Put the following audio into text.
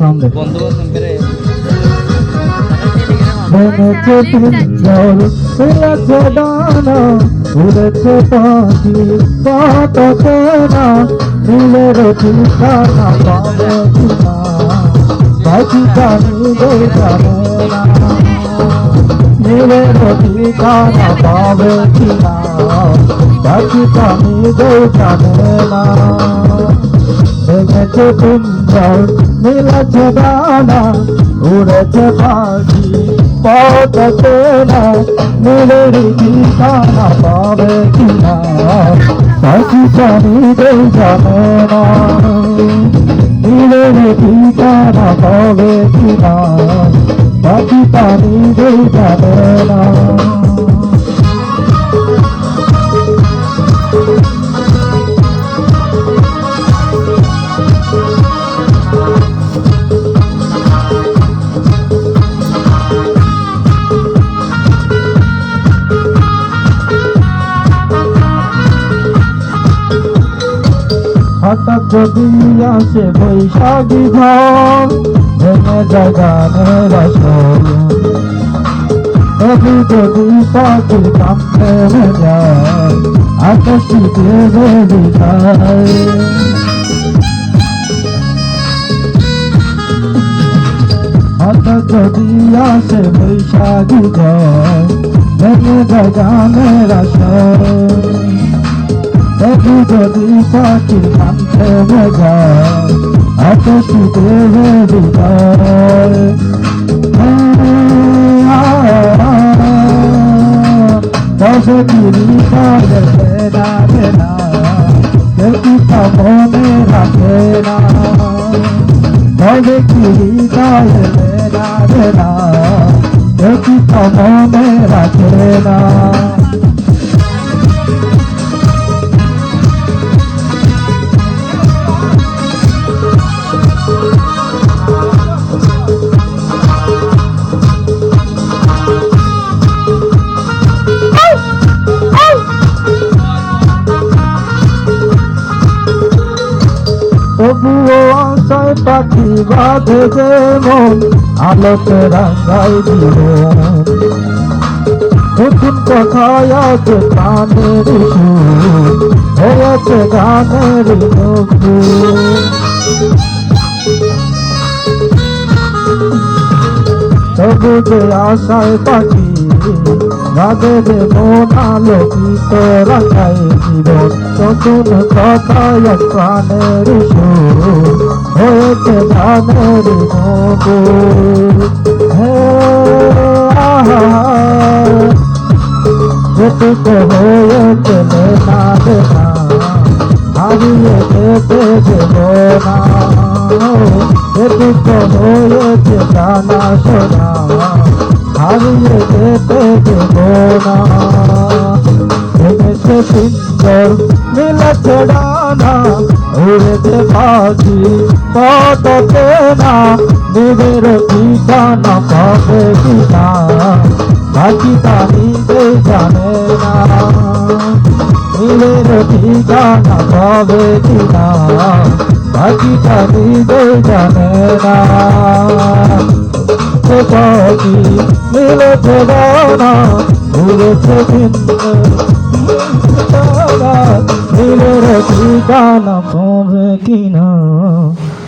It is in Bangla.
সামনে ভেঙেছে পিঞ্জর উড়েছে ডানা উড়েছে পাখি কত কেনা নীলের ঠিকানা পাবে কিনা পাখিটা নিজেই জানে না নীলের ঠিকানা পাবে কিনা পাখিটা নিজেই জানে না ভেঙেছে পিঞ্জর মিলেছে ডানা উড়েছে পাখি পথ কেনা নীলের ঠিকানা পাবে কিনা পাখিটা নিজেই জানে না নীলের ঠিকানা পাবে কিনা পাখিটা নিজেই জানে না হঠাৎ যদি আসে বৈশাখী ঝড় ভেঙে যায় গানের আসর তবু যদি পাখির কাম থেমে যায় আকাশটি ভেবে যায় হঠাৎ যদি আসে বৈশাখী ঝড় ভেঙে যায় গানের আসর তবু যদি পাখির কাম থেমে যায় আকাশটি ভেবে যায় তবে কিরিকালে রাখে না দেখিটা মনে রাখে না তবে কিরিকালে রাখে না দেখিটা মনে রাখে না তবুও আশায় পাখি বাঁধে যে মন আলোতে রাঙাই দিল নতুন কথায় আজ প্রাণের সুর হয়েছে গানের নকুল তবু যে আশায় পাখি বাঁধে যে মন আলোকিত রাখাই জীবন নতুন কথায় প্রাণের সুর হয়েছে গানের নকুল হে আহা যেটুকু হয়েছে না দেনা হারিয়ে যেতে দেব না যেটুকু হয়েছে জানা শোনা হারিয়ে যেতে দেব না ভেঙেছে পিঞ্জর মিলেছে ডানা উড়েছে পাখি পথ কেনা নিজের ঠিকানা পাবে কিনা পাখিটা নিজেই জানে না নিজের ঠিকানা পাবে কিনা পাখিটা নিজেই জানে না পাখি মিলেছে ডানা উড়েছে পিঞ্জর নীলের ঠিকানা পাবে কিনা।